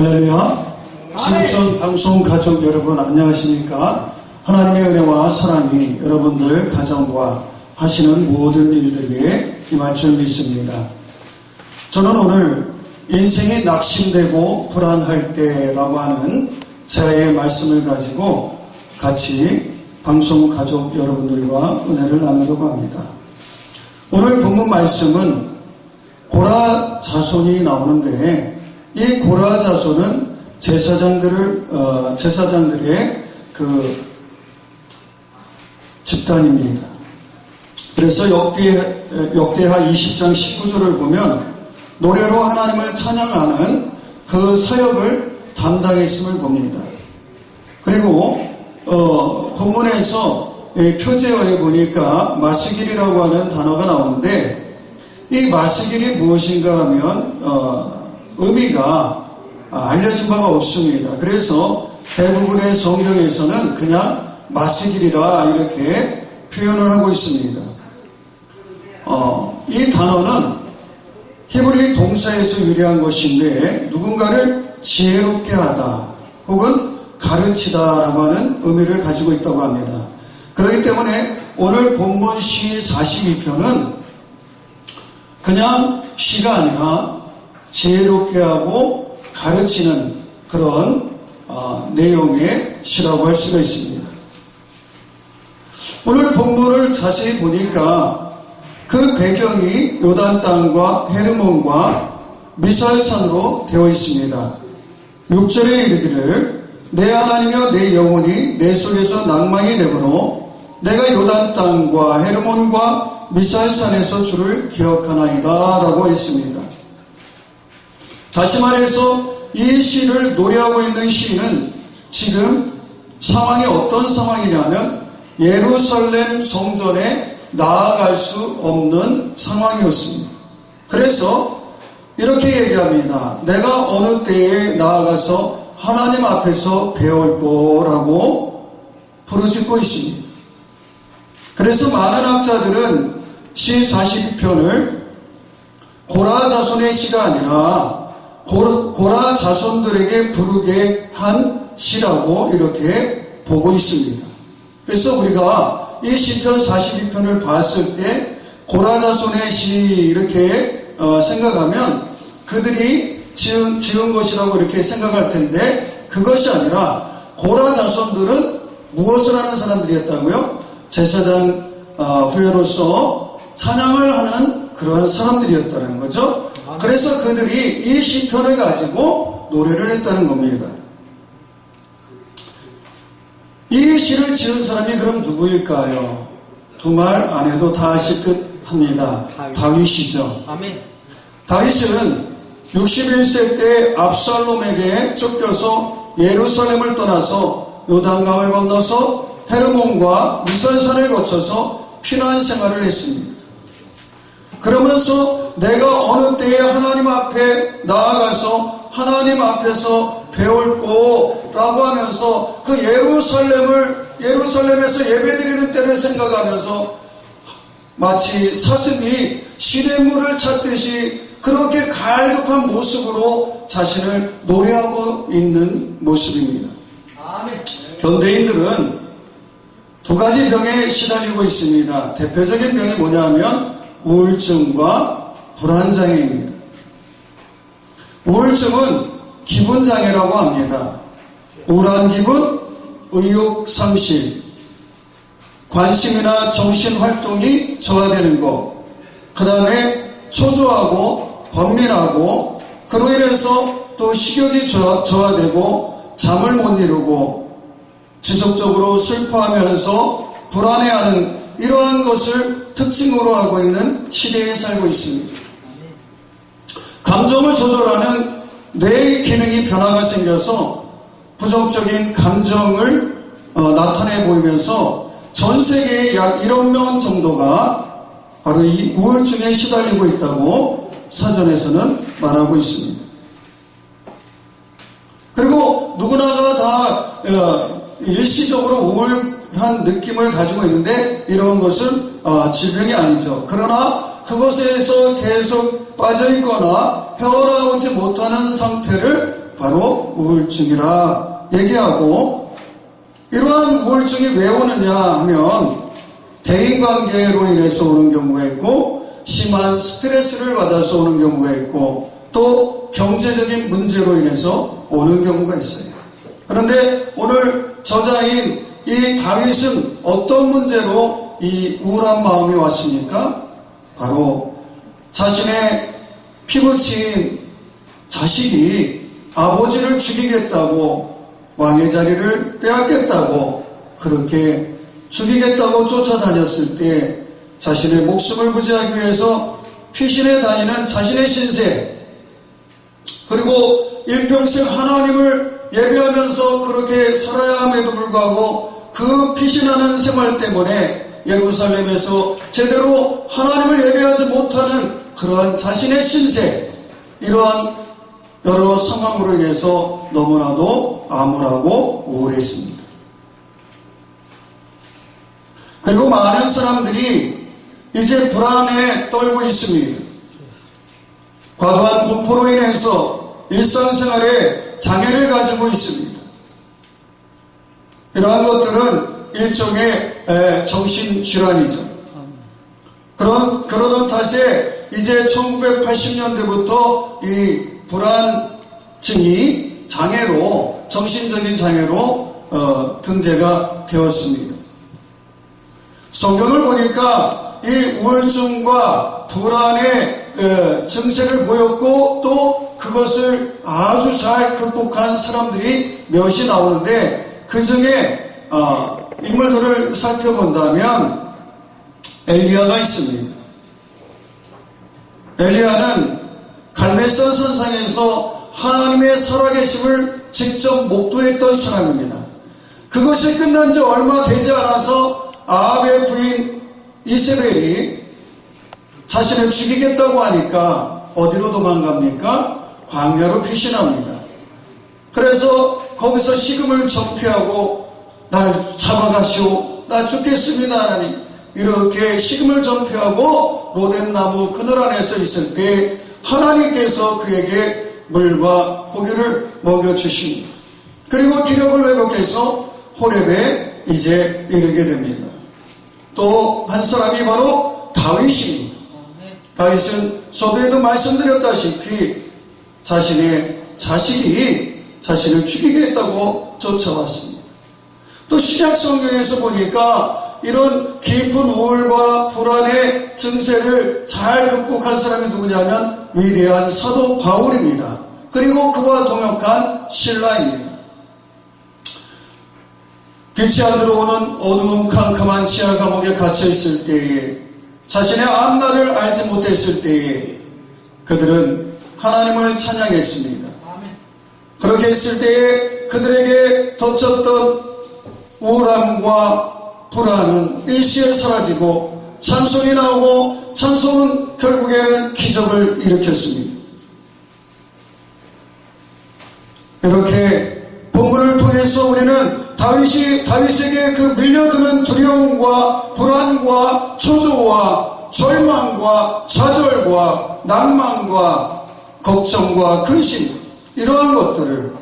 할렐루야. 지구촌 방송 가족 여러분 안녕하십니까? 하나님의 은혜와 사랑이 여러분들 가정과 하시는 모든 일들에 임할 줄 믿습니다. 저는 오늘 인생이 낙심되고 불안할 때라고 하는 제의 말씀을 가지고 같이 방송 가족 여러분들과 은혜를 나누려고 합니다. 오늘 본문 말씀은 고라 자손이 나오는데, 이 고라 자손은 제사장들의 그 집단입니다. 그래서 역대하 20장 19절을 보면 노래로 하나님을 찬양하는 그 사역을 담당했음을 봅니다. 그리고 본문에서 표제어에 보니까 마스길이라고 하는 단어가 나오는데, 이 마스길이 무엇인가 하면 의미가 알려진 바가 없습니다. 그래서 대부분의 성경에서는 그냥 마스길이라 이렇게 표현을 하고 있습니다. 이 단어는 히브리 동사에서 유래한 것인데, 누군가를 지혜롭게 하다 혹은 가르치다라고 하는 의미를 가지고 있다고 합니다. 그렇기 때문에 오늘 본문 시 42편은 그냥 시가 아니라 지혜롭게 하고 가르치는 그런 내용의 시라고 할 수가 있습니다. 오늘 본문을 자세히 보니까 그 배경이 요단 땅과 헤르몬과 미사엘산으로 되어 있습니다. 6절에 이르기를 내 하나님이여 내 영혼이 내 속에서 낭망이 되므로 내가 요단 땅과 헤르몬과 미사엘산에서 주를 기억하나이다 라고 했습니다. 다시 말해서 이 시를 노래하고 있는 시인은 지금 상황이 어떤 상황이냐면 예루살렘 성전에 나아갈 수 없는 상황이었습니다. 그래서 이렇게 얘기합니다. 내가 어느 때에 나아가서 하나님 앞에서 배울 거라고 부르짖고 있습니다. 그래서 많은 학자들은 시 42편을 고라 자손의 시가 아니라 고라 자손들에게 부르게 한 시라고 이렇게 보고 있습니다. 그래서 우리가 이 시편 42편을 봤을 때 고라 자손의 시 이렇게 생각하면 그들이 지은 것이라고 이렇게 생각할 텐데, 그것이 아니라 고라 자손들은 무엇을 하는 사람들이었다고요? 제사장 후예로서 찬양을 하는 그러한 사람들이었다는 거죠. 그래서 그들이 이 시편을 가지고 노래를 했다는 겁니다. 이 시를 지은 사람이 그럼 누구일까요? 두 말 안 해도 다 아실 듯 합니다. 다윗이죠. 아멘. 다윗은 61세 때 압살롬에게 쫓겨서 예루살렘을 떠나서 요단강을 건너서 헤르몬과 미사엘산을 거쳐서 피난 생활을 했습니다. 그러면서 내가 어느 때에 하나님 앞에 나아가서 하나님 앞에서 배울 거라고 하면서 그 예루살렘에서 예배드리는 때를 생각하면서 마치 사슴이 시냇물을 찾듯이 그렇게 갈급한 모습으로 자신을 노래하고 있는 모습입니다. 아멘. 현대인들은 두 가지 병에 시달리고 있습니다. 대표적인 병이 뭐냐면 우울증과 불안장애입니다. 우울증은 기분장애라고 합니다. 우울한 기분, 의욕상실, 관심이나 정신활동이 저하되는 것, 그 다음에 초조하고 번민하고, 그로 인해서 또 식욕이 저하되고 잠을 못 이루고 지속적으로 슬퍼하면서 불안해하는 이러한 것을 특징으로 하고 있는 시대에 살고 있습니다. 감정을 조절하는 뇌의 기능이 변화가 생겨서 부정적인 감정을 나타내 보이면서 전 세계에 약 1억 명 정도가 바로 이 우울증에 시달리고 있다고 사전에서는 말하고 있습니다. 그리고 누구나가 다 일시적으로 우울한 느낌을 가지고 있는데, 이런 것은 질병이 아니죠. 그러나 그것에서 계속 빠져있거나 헤어나오지 못하는 상태를 바로 우울증이라 얘기하고, 이러한 우울증이 왜 오느냐 하면 대인관계로 인해서 오는 경우가 있고, 심한 스트레스를 받아서 오는 경우가 있고, 또 경제적인 문제로 인해서 오는 경우가 있어요. 그런데 오늘 저자인 이 다윗은 어떤 문제로 이 우울한 마음이 왔습니까? 바로 자신의 피부치인 자식이 아버지를 죽이겠다고, 왕의 자리를 빼앗겠다고, 그렇게 죽이겠다고 쫓아다녔을 때 자신의 목숨을 구제하기 위해서 피신해 다니는 자신의 신세, 그리고 일평생 하나님을 예배하면서 그렇게 살아야 함에도 불구하고 그 피신하는 생활 때문에 예루살렘에서 제대로 하나님을 예배하지 못하는 그러한 자신의 신세, 이러한 여러 상황으로 인해서 너무나도 암울하고 우울했습니다. 그리고 많은 사람들이 이제 불안에 떨고 있습니다. 과도한 공포로 인해서 일상생활에 장애를 가지고 있습니다. 이러한 것들은 일종의 정신질환이죠. 그러던 탓에 이제 1980년대부터 이 불안증이 장애로, 정신적인 장애로 등재가 되었습니다. 성경을 보니까 이 우울증과 불안의 증세를 보였고, 또 그것을 아주 잘 극복한 사람들이 몇이 나오는데, 그 중에 인물들을 살펴본다면 엘리야가 있습니다. 엘리야는 갈멜산 산상에서 하나님의 살아계심을 직접 목도했던 사람입니다. 그것이 끝난 지 얼마 되지 않아서 아합의 부인 이세벨이 자신을 죽이겠다고 하니까 어디로 도망갑니까? 광야로 피신합니다. 그래서 거기서 식음을 전폐하고, 날 잡아가시오, 나 죽겠습니다 하나님, 이렇게 식음을 전폐하고 로뎀나무 그늘 안에서 있을 때 하나님께서 그에게 물과 고기를 먹여주십니다. 그리고 기력을 회복해서 호렙에 이제 이르게 됩니다. 또 한 사람이 바로 다윗입니다. 다윗은 저번에도 말씀드렸다시피 자신의 자식이 자신을 죽이겠다고 쫓아왔습니다. 또 신약 성경에서 보니까 이런 깊은 우울과 불안의 증세를 잘 극복한 사람이 누구냐면 위대한 사도 바울입니다. 그리고 그와 동역한 실라입니다. 빛이 안 들어오는 어두운 캄캄한 지하 감옥에 갇혀 있을 때에, 자신의 앞날을 알지 못했을 때에 그들은 하나님을 찬양했습니다. 그렇게 했을 때에 그들에게 덮쳤던 우울함과 불안은 일시에 사라지고 찬송이 나오고, 찬송은 결국에는 기적을 일으켰습니다. 이렇게 본문을 통해서 우리는 다윗에게 그 밀려드는 두려움과 불안과 초조와 절망과 좌절과 낭만과 걱정과 근심, 이러한 것들을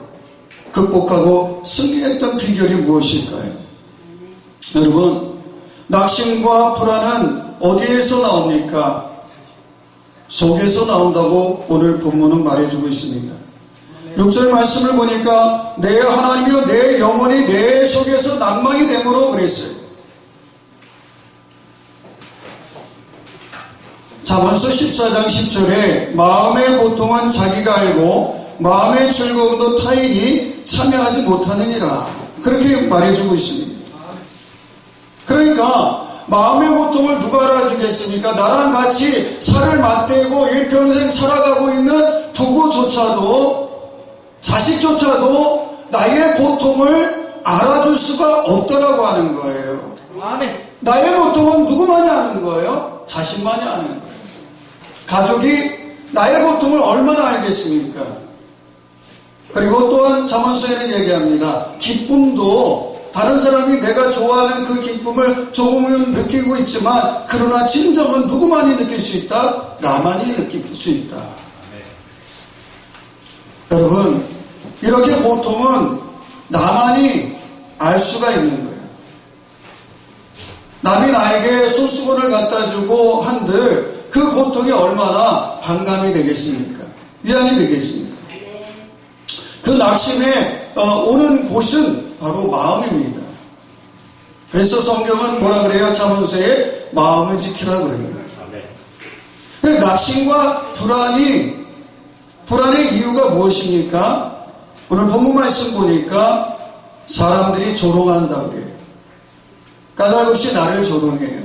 극복하고 승리했던 비결이 무엇일까요? 여러분, 낙심과 불안은 어디에서 나옵니까? 속에서 나온다고 오늘 본문은 말해주고 있습니다. 6절 말씀을 보니까 내 하나님이여 내 영혼이 내 속에서 낭망이 되므로 그랬어요. 잠언서 14장 10절에 마음의 고통은 자기가 알고 마음의 즐거움도 타인이 참여하지 못하느니라, 그렇게 말해주고 있습니다. 그러니까 마음의 고통을 누가 알아주겠습니까? 나랑 같이 살을 맞대고 일평생 살아가고 있는 부부조차도, 자식조차도 나의 고통을 알아줄 수가 없다라고 하는 거예요. 나의 고통은 누구만이 아는 거예요? 자신만이 아는 거예요. 가족이 나의 고통을 얼마나 알겠습니까? 그리고 또한 잠언서에는 얘기합니다. 기쁨도 다른 사람이 내가 좋아하는 그 기쁨을 조금은 느끼고 있지만, 그러나 진정은 누구만이 느낄 수 있다? 나만이 느낄 수 있다. 여러분, 이렇게 고통은 나만이 알 수가 있는 거예요. 남이 나에게 손수건을 갖다 주고 한들 그 고통이 얼마나 반감이 되겠습니까? 위안이 되겠습니까? 그 낙심에 오는 곳은 바로 마음입니다. 그래서 성경은 뭐라 그래요? 잠언서에 마음을 지키라 그럽니다. 낙심과 불안의 이유가 무엇입니까? 오늘 본문 말씀 보니까 사람들이 조롱한다고 그래요. 까닭없이 나를 조롱해요.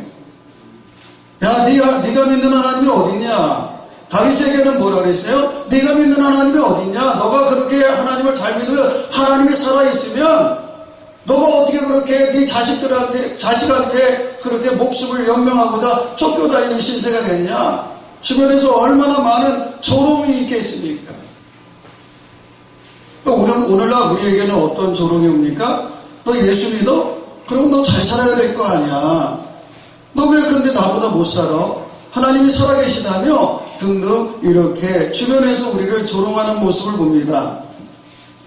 야, 네가 믿는 하나님이 어딨냐? 다윗에게는 뭐라 그랬어요? 네가 믿는 하나님이 어딨냐? 너가 그렇게 하나님을 잘 믿으면, 하나님이 살아있으면 너가 어떻게 그렇게 네 자식한테 그렇게 목숨을 연명하고자 쫓겨다니는 신세가 됐냐? 주변에서 얼마나 많은 조롱이 있겠습니까? 오늘날 우리에게는 어떤 조롱이 옵니까? 너 예수 믿어? 그럼 너 잘 살아야 될 거 아니야. 너 왜 근데 나보다 못 살아? 하나님이 살아계시다며? 등등 이렇게 주변에서 우리를 조롱하는 모습을 봅니다.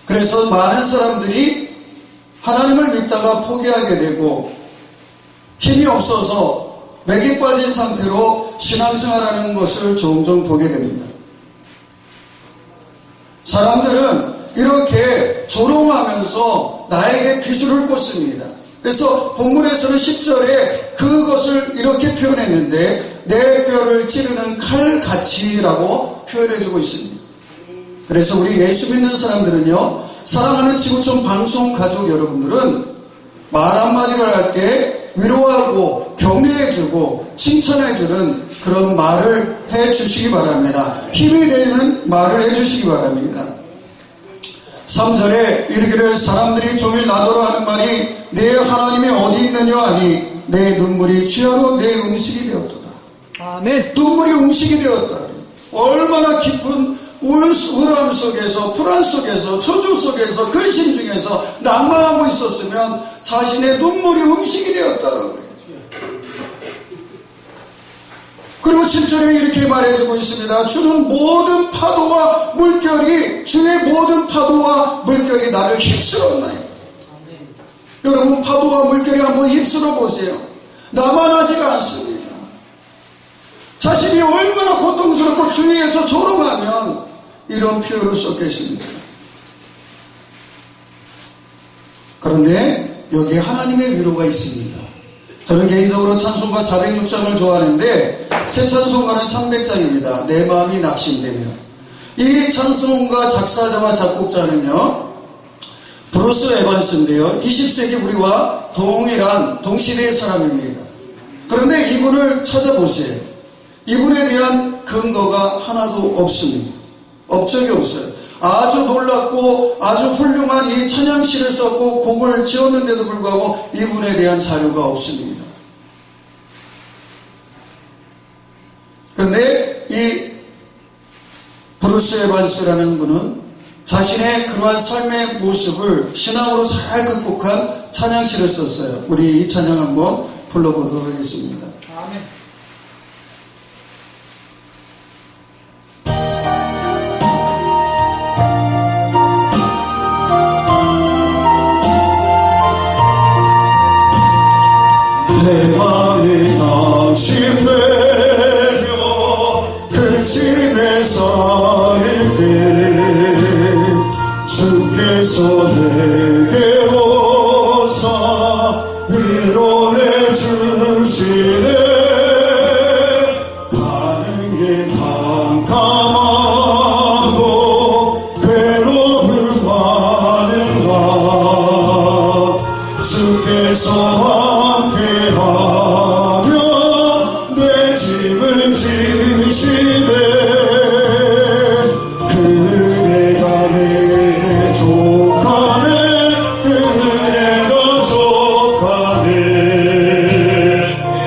그래서 많은 사람들이 하나님을 믿다가 포기하게 되고 힘이 없어서 맥이 빠진 상태로 신앙생활하는 것을 종종 보게 됩니다. 사람들은 이렇게 조롱하면서 나에게 비수를 꽂습니다. 그래서 본문에서는 10절에 그것을 이렇게 표현했는데 내 뼈를 찌르는 칼같이라고 표현해주고 있습니다. 그래서 우리 예수 믿는 사람들은요, 사랑하는 지구촌 방송 가족 여러분들은 말 한마디를 할 때 위로하고 격려해주고 칭찬해주는 그런 말을 해주시기 바랍니다. 힘이 되는 말을 해주시기 바랍니다. 3절에 이르기를 사람들이 종일 나더러 하는 말이 내 하나님이 어디 있느냐 하니 내 눈물이 취하로 내 음식이 되었도다. 아멘. 눈물이 음식이 되었다. 얼마나 깊은 우울함 속에서, 불안 속에서, 초조 속에서, 근심 중에서 난망하고 있었으면 자신의 눈물이 음식이 되었다라고 그래요. 그리고 7절에 이렇게 말해주고 있습니다. 주의 모든 파도와 물결이 나를 휩쓸었나이다. 여러분, 파도와 물결이 한번 휩쓸어 보세요. 나만 하지가 않습니다. 자신이 얼마나 고통스럽고 주위에서 조롱하면 이런 표현을 썼겠습니까? 그런데 여기에 하나님의 위로가 있습니다. 저는 개인적으로 찬송가 406장을 좋아하는데 새 찬송가는 300장입니다. 내 마음이 낙심되며. 이 찬송가 작사자와 작곡자는요, 브루스 에반스인데요, 20세기 우리와 동시대의 사람입니다. 그런데 이분을 찾아보세요. 이분에 대한 근거가 하나도 없습니다. 업적이 없어요. 아주 놀랍고 아주 훌륭한 이 찬양시를 썼고 곡을 지었는데도 불구하고 이분에 대한 자료가 없습니다. 그런데 이 브루스 에반스라는 분은 자신의 그러한 삶의 모습을 신앙으로 잘 극복한 찬양시를 썼어요. 우리 이 찬양 한번 불러보도록 하겠습니다. 아멘. 내 맘이 낙심되며 근심에 쌓일 때 주께서 내게 오사 위로해 주시네. 가는 길 캄캄하고 괴로움 많으나 주께서 함께하며 내 짐을 지시네. 그대가 내게 족하네. 그대가 족하네.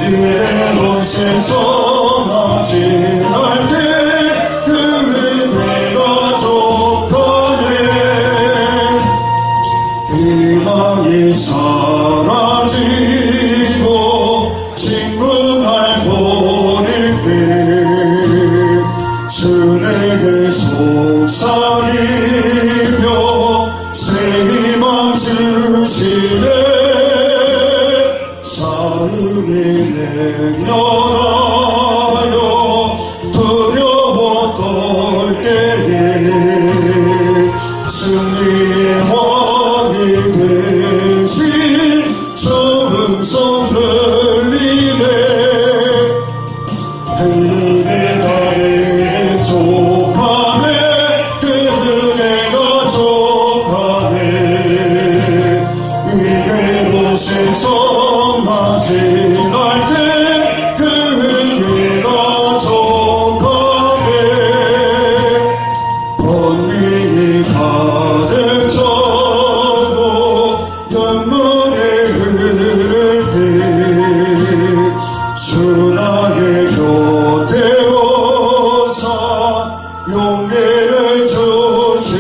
이대로 세서 맞이할 때 그대가 족하네. 희망이 사라지고 친구날 보낼 때 주 내게 속삭이며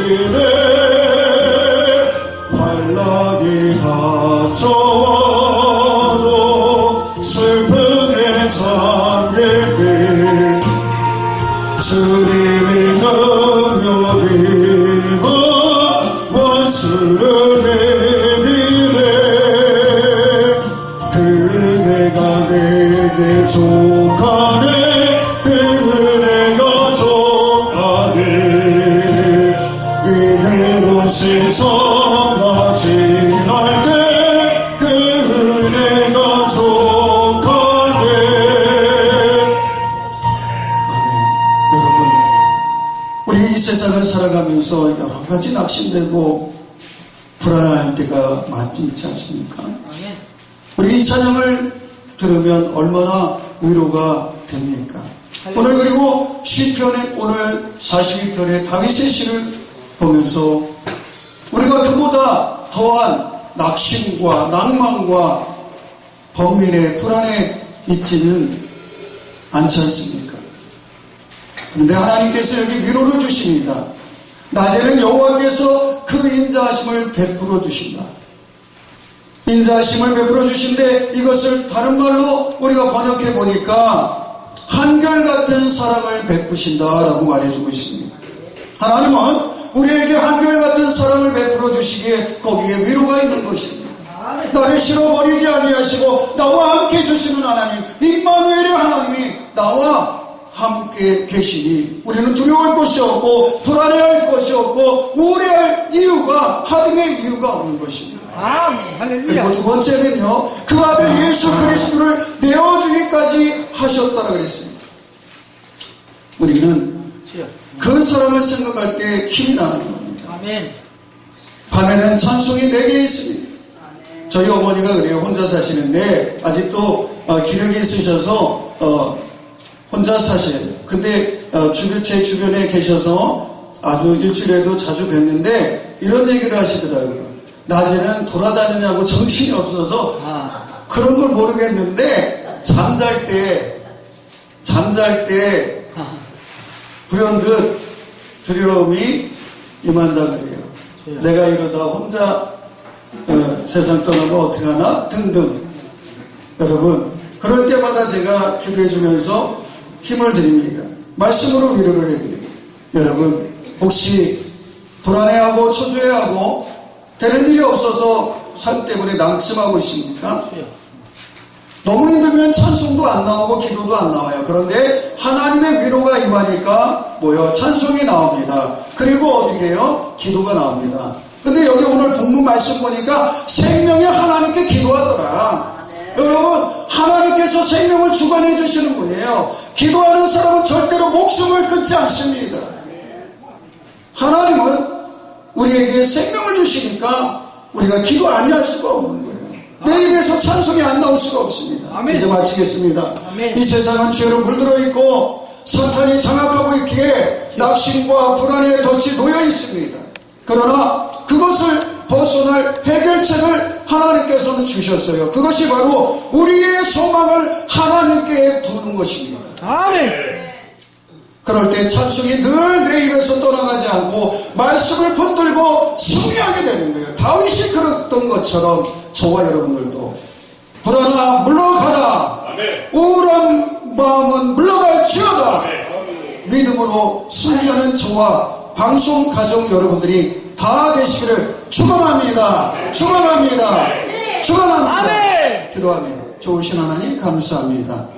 시대 환락이 닥쳐와도 슬픔에 잠길 때 주님이 능력 입어 원수를 내리네 그네가 내게 족하네 그네가 족하네 이대로 세상 나 지날 때 그네가 족하네. 여러분, 우리 이 세상을 살아가면서 여러 가지 낙심되고 불안할 때가 많지 않습니까? 우리 이 찬양을 들으면 얼마나 위로가 됩니까? 오늘 그리고 시편의 오늘 42편의 다윗의 시를 보면서 우리가 그보다 더한 낙심과 낭만과 범민의 불안에 있지는 않지 않습니까? 그런데 하나님께서 여기 위로를 주십니다. 낮에는 여호와께서 그 인자하심을 베풀어 주신다. 인자하심을 베풀어 주신데 이것을 다른 말로 우리가 번역해 보니까 한결같은 사랑을 베푸신다라고 말해주고 있습니다. 하나님은 우리에게 한결같은 사랑을 베풀어 주시기에 거기에 위로가 있는 것입니다. 나를 실어버리지 아니하시고 나와 함께 해주시는 하나님, 임마누엘의 하나님이 나와 함께 계시니 우리는 두려울 것이 없고 불안해할 것이 없고 우울해할 이유가 하등의 이유가 없는 것입니다. 그리고 두 번째는요, 그 아들 예수 그리스도를 내어주기까지 하셨다라 그랬습니다. 우리는 그 사랑을 생각할 때 힘이 나는 겁니다. 밤에는 찬송이 4개 있습니다. 저희 어머니가 그래요. 혼자 사시는데 아직도 기력이 있으셔서 혼자 사셔요. 근데 제 주변에 계셔서 아주 일주일에도 자주 뵙는데 이런 얘기를 하시더라고요. 낮에는 돌아다니냐고 정신이 없어서 그런 걸 모르겠는데 잠잘 때 불현듯 두려움이 임한다 그래요. 내가 이러다 혼자 세상 떠나면 어떻게 하나 등등. 여러분, 그럴 때마다 제가 기도해 주면서 힘을 드립니다. 말씀으로 위로를 해드립니다. 여러분, 혹시 불안해하고 초조해하고 되는 일이 없어서 삶 때문에 낙심하고 있습니까? 너무 힘들면 찬송도 안 나오고 기도도 안 나와요. 그런데 하나님의 위로가 임하니까 찬송이 나옵니다. 그리고 어떻게 해요? 기도가 나옵니다. 근데 여기 오늘 본문 말씀 보니까 생명의 하나님께 기도하더라. 여러분, 하나님께서 생명을 주관해 주시는 분이에요. 기도하는 사람은 절대로 목숨을 끊지 않습니다. 하나님은 우리에게 생명을 주시니까 우리가 기도 안 할 수가 없는 거예요. 내 입에서 찬송이 안 나올 수가 없습니다. 아멘. 이제 마치겠습니다. 아멘. 이 세상은 죄로 물들어 있고 사탄이 장악하고 있기에 낙심과 불안에 덫이 놓여 있습니다. 그러나 그것을 벗어날 해결책을 하나님께서는 주셨어요. 그것이 바로 우리의 소망을 하나님께 두는 것입니다. 아멘. 그럴 때 찬송이 늘 내 입에서 떠나가지 않고 말씀을 붙들고 승리하게 되는 거예요. 다윗이 그랬던 것처럼 저와 여러분들도 불안아 물러가라. 우울한 마음은 물러갈지어다. 믿음으로 승리하는 저와 방송 가정 여러분들이 다 되시기를 축원합니다. 축원합니다. 축원합니다. 기도합니다. 좋으신 하나님 감사합니다.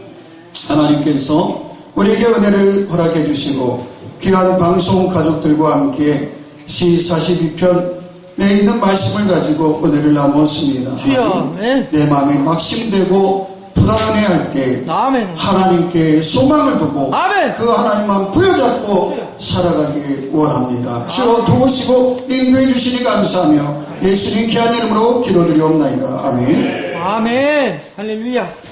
하나님께서 우리에게 은혜를 허락해 주시고 귀한 방송 가족들과 함께 시 42편에 있는 말씀을 가지고 은혜를 나누었습니다. 주여, 내 마음이 낙심되고 불안해할 때 아멘. 하나님께 소망을 두고 아멘. 그 하나님만 부여잡고 살아가기 원합니다. 주여 도우시고 인도해 주시니 감사하며 예수님 귀한 이름으로 기도드리옵나이다. 아멘. 아멘. 할렐루야.